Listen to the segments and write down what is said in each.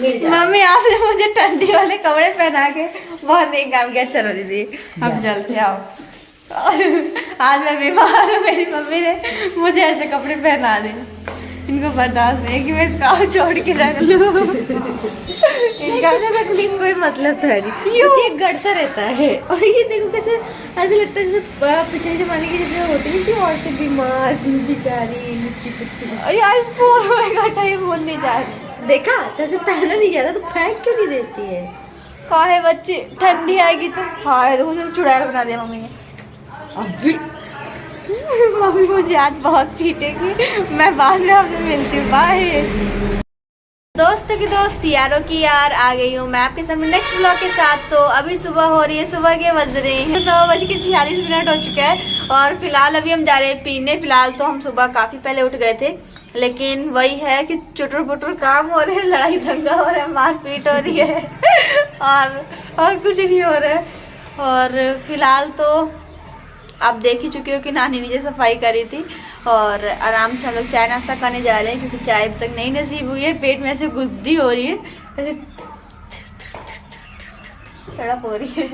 Mummy आपने मुझे ठंडी वाले कपड़े पहना के बहुत नहीं काम किया। चलो दीदी अब चलते आओ। आज मैं बीमार हूँ, मेरी मम्मी ने मुझे ऐसे कपड़े पहना दिए। इनको बर्दाश्त नहीं कि मैं इसका छोड़ के रख लूँ। इनका रखने का कोई मतलब तो है नहीं, क्योंकि गड़ता रहता है। और ये देखो कैसे ऐसे लगता है जैसे पिछले जमाने की जैसे होती नहीं थी औरतें बीमार बेचारी लुच्ची पुच्ची। यार ये बोल नहीं जा रही, देखा जैसे पहना नहीं जा रहा तो फेंक क्यों नहीं देती है? काहे बच्ची ठंडी आएगी तो हाँ मुझे चुड़ैल बना दिया मम्मी ने अभी। मम्मी मुझे आज बहुत पीटेगी। मैं बाद में आपसे मिलती हूँ, बाय। दोस्तों की दोस्त यारों की यार आ गई हूँ मैं आपके सामने नेक्स्ट ब्लॉग के साथ। तो अभी सुबह हो रही है, सुबह के बज रहे हैं 9:46 हो चुका है और फिलहाल अभी हम जा रहे हैं पीने। फिलहाल तो हम सुबह काफ़ी पहले उठ गए थे, लेकिन वही है कि चुटर पुटर काम हो रहे हैं, लड़ाई दंगा हो रहा है, मारपीट हो रही है और कुछ नहीं हो रहा है। और फिलहाल तो आप देख ही चुके हो कि नानी नीचे सफाई करी थी और आराम से हम लोग चाय नाश्ता करने जा रहे हैं, क्योंकि चाय अब तक नहीं नसीब हुई है। पेट में ऐसे गुद्दी हो रही है, ऐसे तड़प हो रही है।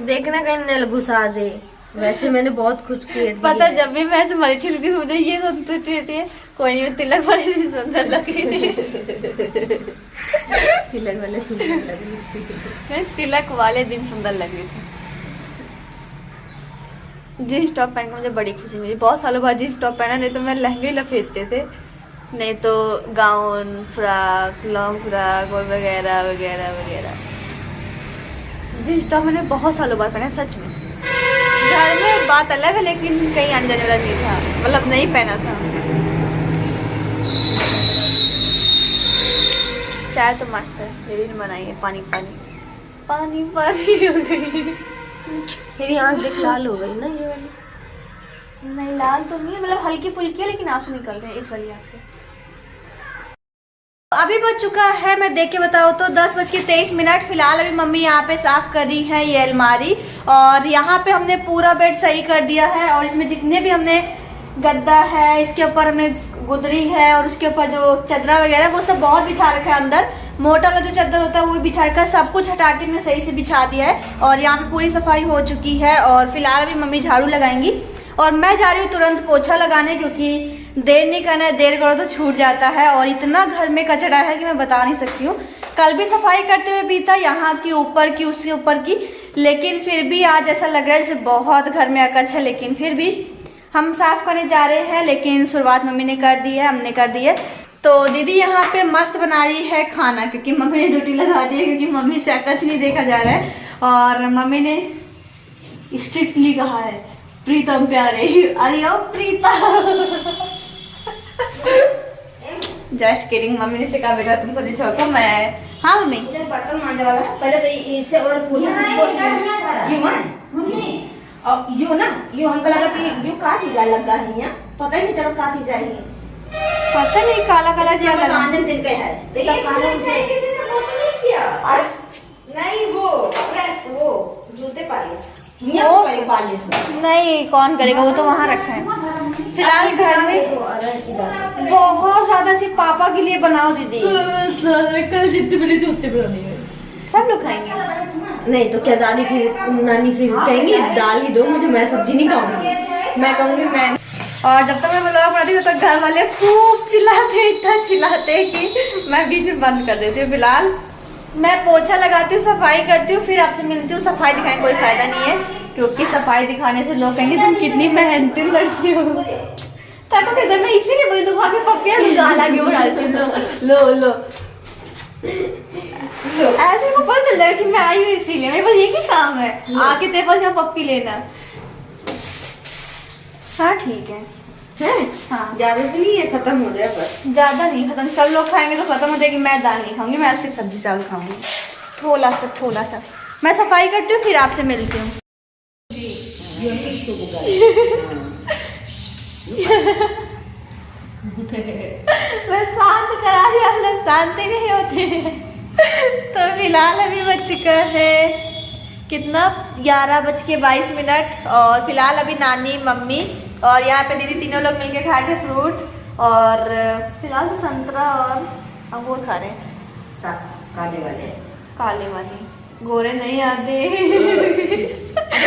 देखना कहीं नल घुसा दे। वैसे मैंने बहुत कुछ किया पता जब भी मैं ऐसे मरी छिलती मुझे ये संतुष्टि रहती है। कोई नहीं, तिलक वाले दिन सुंदर लग रही थी। तिलक वाले सुंदर लग रही थी। तिलक वाले दिन सुंदर लग रही थी। जीन्स टॉप पहन के मुझे बड़ी खुशी मिली। बहुत सालों बाद जीन्स टॉप पहना, नहीं तो मैं लहंगे लपेटते थे, नहीं तो गाउन फ्रॉक लॉन्ग फ्रॉक और वगैरह वगैरह वगैरह। जीन्स टॉप मैंने बहुत सालों बाद पहना सच में। घर में बात अलग है, लेकिन कहीं आने जाने वाला नहीं था, मतलब नहीं पहना था। चाय तो मस्त है, दीदी ने बनाई है। पानी पानी पानी पानी हो गई। मेरी आँख देख लाल हो गई ना ये वाली। नहीं लाल तो नहीं है, मतलब हल्की फुल्की है, लेकिन आंसू निकल रहे हैं इस वाली आँख से। अभी बज चुका है, मैं देख के बताऊँ तो 10:23। फिलहाल अभी मम्मी यहाँ पे साफ कर रही है ये अलमारी, और यहाँ पे हमने पूरा बेड सही कर दिया है। और इसमें जितने भी हमने गद्दा है, इसके ऊपर हमने गुदरी है और उसके ऊपर जो चादरा वगैरह वो सब बहुत बिछा रखा है। अंदर मोटा वाला जो चादर होता है वो बिछा रखा है, सब कुछ हटा के मैंने सही से बिछा दिया है। और यहाँ पे पूरी सफाई हो चुकी है। और फिलहाल अभी मम्मी झाड़ू लगाएंगी और मैं जा रही हूँ तुरंत पोछा लगाने, क्योंकि देर नहीं करना है, देर करो तो छूट जाता है। और इतना घर में कचरा है कि मैं बता नहीं सकती हूँ। कल भी सफाई करते हुए बीता, यहाँ की ऊपर की उसके ऊपर की, लेकिन फिर भी आज ऐसा लग रहा है जैसे बहुत घर में अकच है। लेकिन फिर भी हम साफ करने जा रहे हैं, लेकिन शुरुआत मम्मी ने कर दी है, हमने कर दी है। तो दीदी यहाँ पे मस्त बना रही है खाना, क्योंकि मम्मी ने ड्यूटी लगा दी है, क्योंकि मम्मी से अकच नहीं देखा जा रहा है। और मम्मी ने स्ट्रिक्टली कहा है प्रीतम प्यारे, अरे ओ प्रीता। जस्ट किडिंग, मम्मी ने सिखा बेटा तुम तो नहीं छोड़ो। मैं हाँ मम्मी बर्तन मांजने वाला है पहले तो इससे और यू ना यू हमको लगा कि यू का चीज लगा है यहाँ, पता ही नहीं चला का चीज है। पता नहीं काला काला क्या लगा दिन का है। देखा काला किसी ने वो तो नहीं किया। नहीं वो प्रेस वो जूते पालिश नहीं, कौन करेगा, वो तो वहाँ रखा है। फिलहाल घर में बहुत ज्यादा सी पापा के लिए बनाओ दीदी। कल जितने बड़े जूते बनाने सब लोग खाएंगे। नहीं तो क्या दादी फिर नानी फिर कहेंगी दाल ही दो मुझे, मैं सब्जी नहीं खाऊंगी। मैं कहूँगी मैं। और जब तक मैं ब्लॉग बनाती हूँ तब तक घर वाले खूब चिल्लाते, इतना चिल्लाते कि मैं बीच में बंद कर देती हूँ। फिलहाल मैं पोछा लगाती हूँ, सफाई करती हूँ, फिर आपसे मिलती हूँ। सफाई दिखाने कोई फायदा नहीं है, क्योंकि सफाई दिखाने से लोग कहेंगे तुम कितनी मेहनती लड़की हो। तब कहते मैं इसीलिए बोली तुम आके पप्पियाँ गाला क्यों उड़ाती हो। लो लो ऐसे को पता चल रहा है कि मैं आई हूँ इसीलिए। मेरे पास एक ही काम है, आके तेरे पास यहाँ पप्पी लेना। हाँ ठीक है हाँ, ज्यादा तो नहीं है, खत्म हो जाए बस। ज्यादा नहीं खत्म, सब लोग खाएंगे तो खत्म हो जाएगी। मैं दाल नहीं खाऊंगी, मैं सिर्फ सब्जी चावल खाऊंगी, थोड़ा सा। मैं सफाई करती हूँ, फिर आपसे मिलती हूँ। मैं शांत करा रही हूँ, लोग शांति नहीं होते। तो फिलहाल अभी बज चुका है कितना 11:22। और फिलहाल अभी नानी मम्मी और यहाँ पे दीदी तीनों लोग मिलके खा रहे थे फ्रूट। और फिलहाल तो संतरा और अंगूर खा रहे हैं। काले वाले। काले वाली, गोरे नहीं आते।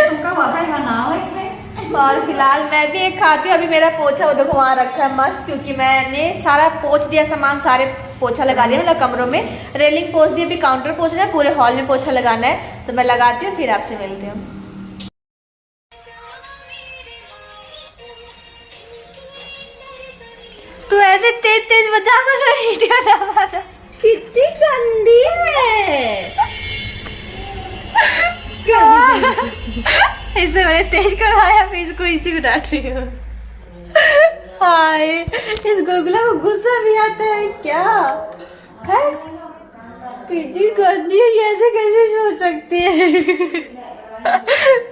तुमका वाकई बनाओ इसमें। और फिलहाल मैं भी एक खाती हूँ। अभी मेरा पोछा वो देखो वहाँ रखा है मस्त, क्योंकि मैंने सारा पोछ दिया सामान, सारे पोछा लगा दिया मतलब कमरों में, रेलिंग पोछ दी, अभी काउंटर पोछना है, पूरे हॉल में पोछा लगाना है। तो मैं लगाती हूँ, फिर आपसे मिलती हूँ। तू ऐसे तेज तेज बजा कर वीडियो बना रहा, कितनी गंदी है। इसे मैंने तेज कराया, फिर इसको इसी को डांट रही हूँ। हाय, इस गुलगुला को गुस्सा भी आता है क्या है? कितनी गंदी है, ये ऐसे कैसे सोच सकती है?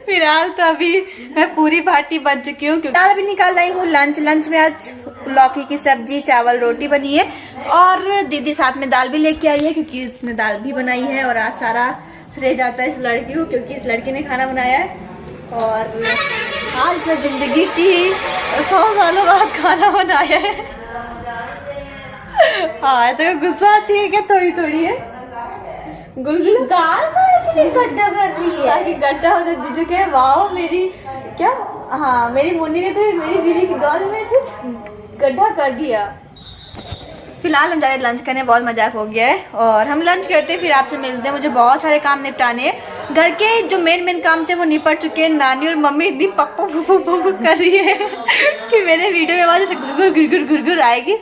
फिलहाल तो अभी मैं पूरी भाटी बन चुकी हूँ, क्योंकि दाल भी निकाल लाई हूँ। लंच में आज लौकी की सब्जी, चावल, रोटी बनी है, और दीदी साथ में दाल भी लेके आई है, क्योंकि उसने दाल भी बनाई है। और आज सारा श्रेय जाता है इस लड़की को, क्योंकि इस लड़की ने खाना बनाया है। और आज इसने जिंदगी की 100 सालों बाद खाना बनाया है। हाँ, तो गुस्सा आती है क्या थोड़ी थोड़ी है? गुलगुला दाल का इतनी गड्ढा कर रही है। ताकि गड्ढा हो जाए। जीजू कहे वाओ मेरी क्या, हाँ मेरी मुन्नी ने तो मेरी बीवी की दाल में से गड्ढा कर दिया। फिलहाल हम जा रहे हैं लंच करने, बहुत मजाक हो गया है। और हम लंच करते हैं, फिर आपसे मिलते हैं। मुझे बहुत सारे काम निपटाने हैं, घर के जो मेन काम थे वो निपट चुके हैं। नानी और मम्मी इतनी पप्पू फुफू कर रही है कि मेरे वीडियो में आवाज ऐसे गुरगुर आएगी,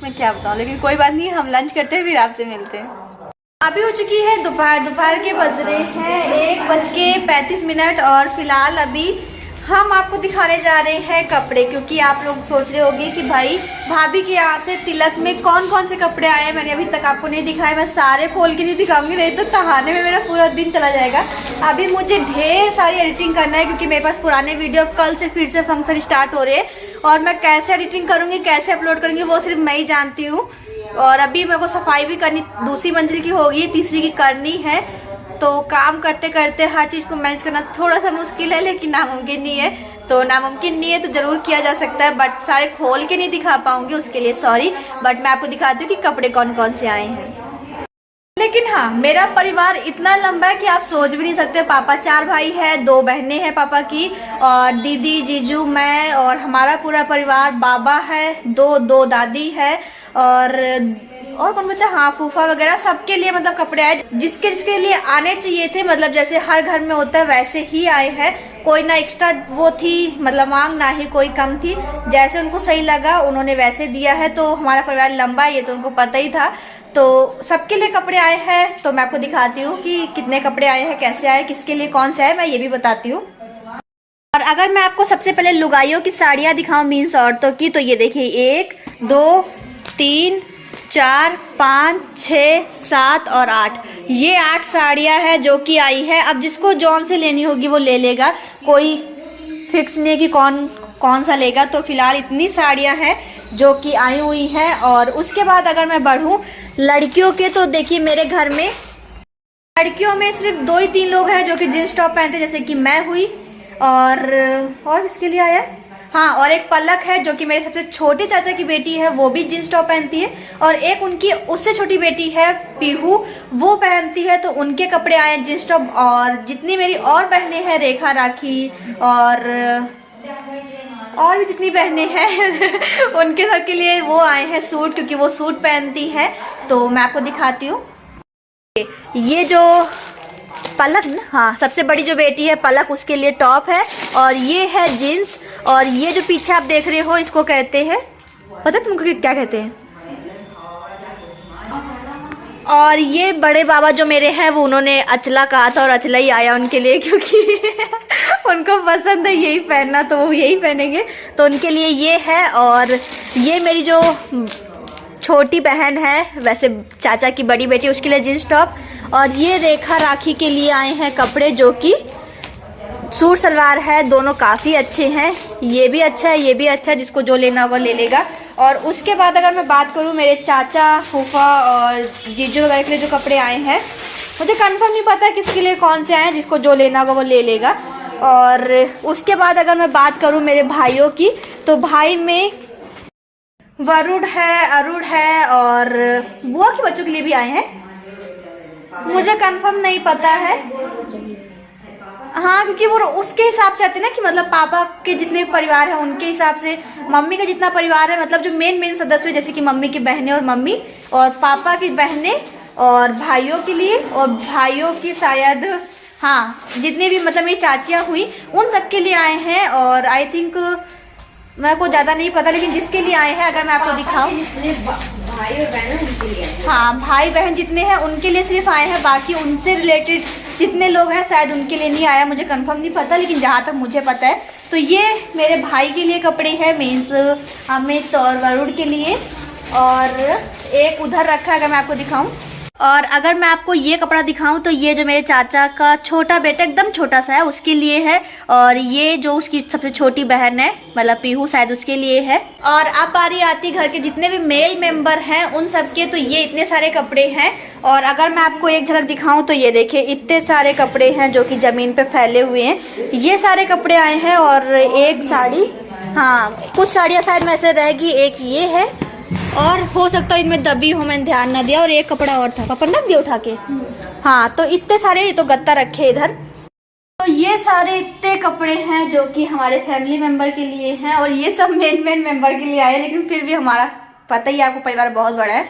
मैं क्या बताऊँ। लेकिन कोई बात नहीं, हम लंच करते हैं, फिर आपसे मिलते हैं। अभी हो चुकी है दोपहर के बज रहे हैं 1:35। और फिलहाल अभी हम आपको दिखाने जा रहे हैं कपड़े, क्योंकि आप लोग सोच रहे होंगे कि भाई भाभी के यहाँ से तिलक में कौन कौन से कपड़े आए हैं। मैंने अभी तक आपको नहीं दिखाए, मैं सारे खोल के नहीं दिखाऊंगी, नहीं तो कहाने में मेरा पूरा दिन चला जाएगा। अभी मुझे ढेर सारी एडिटिंग करना है, क्योंकि मेरे पास पुराने वीडियो कल से फिर से फंक्शन स्टार्ट हो रहे हैं, और मैं कैसे एडिटिंग करूँगी, कैसे अपलोड करूँगी, वो सिर्फ मैं ही जानती हूँ। और अभी मेरे को सफाई भी करनी, दूसरी मंजिल की होगी, तीसरी की करनी है। तो काम करते करते हर चीज़ को मैनेज करना थोड़ा सा मुश्किल है, लेकिन नामुमकिन नहीं है। तो नामुमकिन नहीं है तो ज़रूर किया जा सकता है, बट सारे खोल के नहीं दिखा पाऊंगी, उसके लिए सॉरी। बट मैं आपको दिखाती हूँ कि कपड़े कौन कौन से आए हैं। लेकिन हाँ, मेरा परिवार इतना लंबा है कि आप सोच भी नहीं सकते। पापा 4 भाई है, 2 बहनें हैं पापा की, और दीदी, जीजू, मैं, और हमारा पूरा परिवार। बाबा है, दो दादी है, और कौन बच्चा, हाँ फूफा वगैरह, सबके लिए मतलब कपड़े आए, जिसके जिसके लिए आने चाहिए थे। मतलब जैसे हर घर में होता है वैसे ही आए हैं। कोई ना एक्स्ट्रा वो थी मतलब मांग, ना ही कोई कम थी। जैसे उनको सही लगा उन्होंने वैसे दिया है। तो हमारा परिवार लंबा है, ये तो उनको पता ही था। तो सबके लिए कपड़े आए हैं। तो मैं आपको दिखाती हूँ कि कितने कपड़े आए हैं, कैसे आए, किसके लिए कौन से आए, मैं ये भी बताती हूँ। और अगर मैं आपको सबसे पहले लुगाइयों की साड़ियाँ दिखाऊं, मीन्स औरतों की, तो ये देखिए 1 2 3 4 5 6 7 और 8, ये 8 साड़ियाँ हैं जो कि आई है। अब जिसको जौन से लेनी होगी वो ले लेगा, कोई फिक्स नहीं है कि कौन सा लेगा। तो फिलहाल इतनी साड़ियाँ हैं जो कि आई हुई हैं। और उसके बाद अगर मैं बढ़ूँ लड़कियों के, तो देखिए मेरे घर में लड़कियों में सिर्फ 2 ही 3 लोग हैं जो कि जींस टॉप पहनते, जैसे कि मैं हुई, और इसके लिए आया है, हाँ, और एक पलक है जो कि मेरे सबसे छोटे चाचा की बेटी है, वो भी जींस टॉप पहनती है। और एक उनकी उससे छोटी बेटी है पीहू, वो पहनती है, तो उनके कपड़े आए जींस टॉप। और जितनी मेरी और बहनें हैं, रेखा, राखी, और भी जितनी बहनें हैं उनके सब के लिए वो आए हैं सूट, क्योंकि वो सूट पहनती है। तो मैं आपको दिखाती हूँ, ये जो पलक ना, हाँ सबसे बड़ी जो बेटी है पलक, उसके लिए टॉप है, और ये है जीन्स। और ये जो पीछे आप देख रहे हो इसको कहते हैं, पता है तुमको क्या कहते हैं? और ये बड़े बाबा जो मेरे हैं वो उन्होंने अचला कहा था, और अचला ही आया उनके लिए, क्योंकि उनको पसंद है यही पहनना, तो वो यही पहनेंगे, तो उनके लिए ये है। और ये मेरी जो छोटी बहन है, वैसे चाचा की बड़ी बेटी, उसके लिए जींस टॉप। और ये रेखा, राखी के लिए आए हैं कपड़े, जो कि सूट सलवार है, दोनों काफ़ी अच्छे हैं। ये भी अच्छा है, ये भी अच्छा है, जिसको जो लेना होगा ले लेगा। और उसके बाद अगर मैं बात करूँ मेरे चाचा, फूफा और जीजू वगैरह के लिए जो कपड़े आए हैं, मुझे कंफर्म नहीं पता किसके लिए कौन से आए हैं, जिसको जो लेना होगा वो ले लेगा। और उसके बाद अगर मैं बात करूँ मेरे भाइयों की, तो भाई में वरुण है, अरुण है, और बुआ के बच्चों के लिए भी आए हैं। मुझे कंफर्म नहीं पता है। हाँ, क्योंकि वो उसके हिसाब से आते हैं ना कि मतलब पापा के जितने परिवार है उनके हिसाब से मम्मी का जितना परिवार है, मतलब जो मेन सदस्य है, जैसे कि मम्मी की बहनें और मम्मी और पापा की बहनें और भाइयों के लिए और भाइयों की शायद, हाँ जितने भी मतलब मेरी चाचियाँ हुई उन सब के लिए आए हैं। और आई थिंक मेरे को ज़्यादा नहीं पता, लेकिन जिसके लिए आए हैं अगर मैं आपको दिखाऊं, भाई और बहन उनके लिए आए हैं। हाँ भाई बहन जितने हैं उनके लिए सिर्फ आए हैं, बाकी उनसे रिलेटेड जितने लोग हैं शायद उनके लिए नहीं आया, मुझे कंफर्म नहीं पता, लेकिन जहाँ तक मुझे पता है तो ये मेरे भाई के लिए कपड़े हैं, मीन्स अमित और वरुण के लिए। और एक उधर रखा है, अगर मैं आपको दिखाऊं, और अगर मैं आपको ये कपड़ा दिखाऊं तो ये जो मेरे चाचा का छोटा बेटा एकदम छोटा सा है उसके लिए है, और ये जो उसकी सबसे छोटी बहन है मतलब पीहू शायद उसके लिए है। और अब बारी आती घर के जितने भी मेल मेंबर हैं उन सब के, तो ये इतने सारे कपड़े हैं। और अगर मैं आपको एक झलक दिखाऊं तो ये देखिए इतने सारे कपड़े हैं जो कि ज़मीन पे फैले हुए हैं, ये सारे कपड़े आए हैं। और एक साड़ी, हाँ कुछ साड़ियाँ शायद में ऐसे रहेगी, एक ये है और हो सकता है इनमें दबी हो, मैंने ध्यान ना दिया, और एक कपड़ा और था, पापा रख दिया उठा के। हाँ तो इतने सारे, ये तो गत्ता रखे इधर। तो ये सारे इतने कपड़े हैं जो कि हमारे फैमिली मेंबर के लिए हैं, और ये सब मेन मेंबर के लिए आए, लेकिन फिर भी हमारा पता ही आपको परिवार बहुत बड़ा है।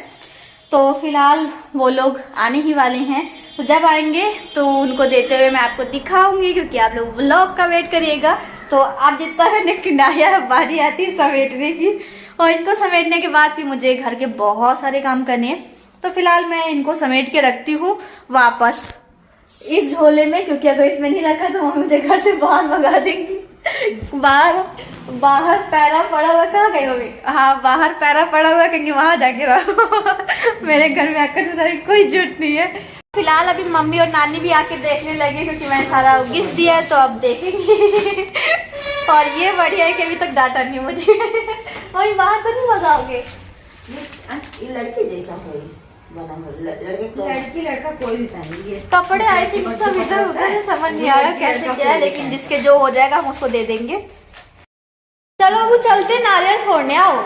तो फिलहाल वो लोग आने ही वाले हैं, तो जब आएंगे तो उनको देते हुए मैं आपको दिखाऊंगी, क्योंकि आप लोग व्लॉग का वेट करिएगा। तो आप जितना है किनाया बारी आती है समेटने की, और इसको समेटने के बाद फिर मुझे घर के बहुत सारे काम करने हैं। तो फिलहाल मैं इनको समेट के रखती हूँ वापस इस झोले में, क्योंकि अगर इसमें नहीं रखा तो मम्मी मुझे घर से बाहर मंगा देंगी। बाहर पैरा पड़ा हुआ, कहाँ गई मम्मी? हाँ बाहर पैरा पड़ा हुआ, कहेंगे वहां जाके रहो। मेरे घर में आकर सुधारी कोई जरूरत नहीं है। फिलहाल अभी मम्मी और नानी भी आके देखने लगे, क्योंकि मैंने सारा गिफ्ट दिया है तो अब देखेंगे। और ये बढ़िया है कि अभी तक डांटा नहीं मुझे। वही बाहर तो नहीं मंगाओगे? ये लड़की जैसा है बना हो, लड़के तो लड़की लड़का कोई भी पहनेंगे। कपड़े आई थिंक सब इधर उधर, समझ नहीं आ रहा कैसे क्या है, लेकिन जिसके जो हो जाएगा हम उसको दे देंगे। चलो वो चलते नारियल फोड़ने, आओ।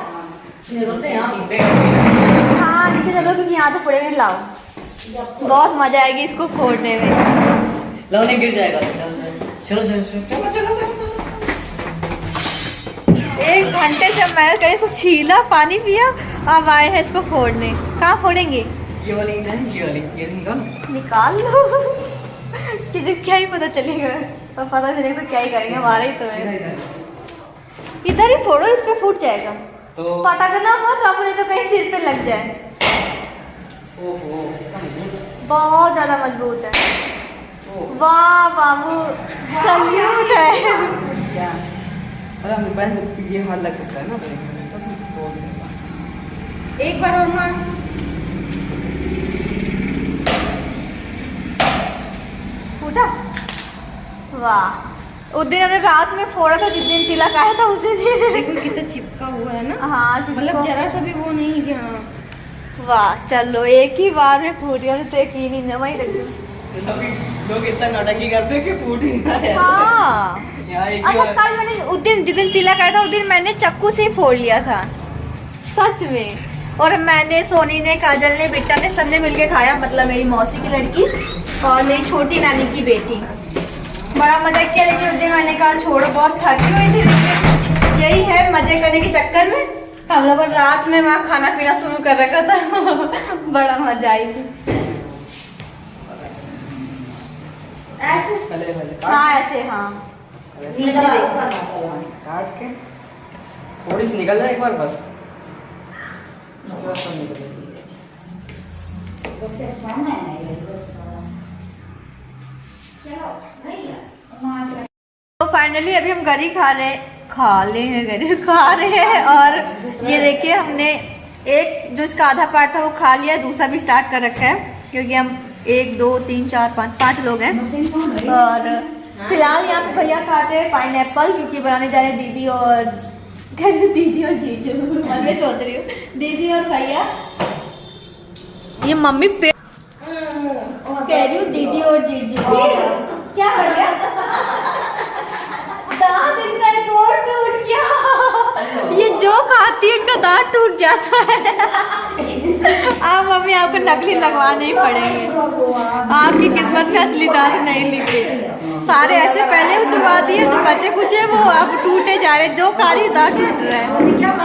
हाँ नीचे चलो, क्योंकि यहाँ तो फोड़ेंगे, लाओ बहुत मजा आएगी इसको फोड़ने में। लवने गिर जाएगा। चलो चलो चलो चलो। 1 घंटे से मेहनत करी, तो छीला पानी पिया, अब आए हैं इसको फोड़ने। कहाँ फोड़ेंगे? ये वाली ईंट है, ये वाली ये निकाल लो। किसी क्या ही पता चलेगा, और पता चलेगा तो क्या ही करेंगे, हमारा ही तो है। इधर ही फोड़ो, इस पे फूट जाएगा। तो पटकना मत, अपने तो कहीं सिर पे लग जाए। ओहो बहुत ज्यादा मजबूत है। वाह बाबू, सल्यूट है। क्या? अरे हम बहन ये हाथ लग सकता है ना, एक बार और मार। फूटा? वाह, उस दिन हमने रात में फोड़ा था जिस दिन तिलक आया था उसी दिन। देखो कितना चिपका हुआ है ना। हाँ मतलब जरा सा भी वो नहीं कि हाँ। वाह चलो, एक ही बार में फूट गया तो यकीन ही नहीं, वही रख दो। लोग इतना नौटंकी करते हैं कि फूट ही ना है। हाँ यार एक अच्छा, कल मैंने उस दिन जिस दिन तिलक आया था उस दिन मैंने चाकू से ही फोड़ लिया था सच में। और मैंने, सोनी ने, काजल ने, बिट्टा ने, सबने मिलके खाया, मतलब मेरी मौसी की लड़की और मेरी छोटी नानी की बेटी। बड़ा मजा किया, लेकिन उस दिन मैंने कहा छोड़ो, बहुत थकी हुई थी, लेकिन यही है मजे करने के चक्कर में हम लोग रात में वहाँ खाना पीना शुरू कर रखा था। बड़ा मजा आई थी। ऐसे पहले हाँ ऐसे, हाँ काट के थोड़ी सी निकल जाए एक बार बस, उसके बाद सब निकल जाएगी। तो फाइनली अभी हम गरी खा रहे हैं। और ये देखिए हमने एक जो इसका आधा पार्ट था वो खा लिया, दूसरा भी स्टार्ट कर रखा है, क्योंकि हम 1 2 3 4 5 लोग हैं। और फिलहाल यहाँ पे भैया काट रहे हैं पाइनएप्पल, क्योंकि बनाने जा रहे हैं दीदी और जीजू। मैं सोच रही हूँ दीदी और भैया। ये मम्मी पे कह रही हूँ दीदी और जीजू। क्या कर गया? दांत इनका एक और टूट गया। ये जो खाती है इनका दांत टूट जाता है। आप मम्मी आपको नकली लगवाने ही पड़ेंगे। आपकी किस्मत में असली दांत नहीं लिखे। सारे ऐसे पहले उचलवा दिए, जो बचे कुचे वो अब टूटे जा रहे, जो कारी दांत टूट रहे हैं।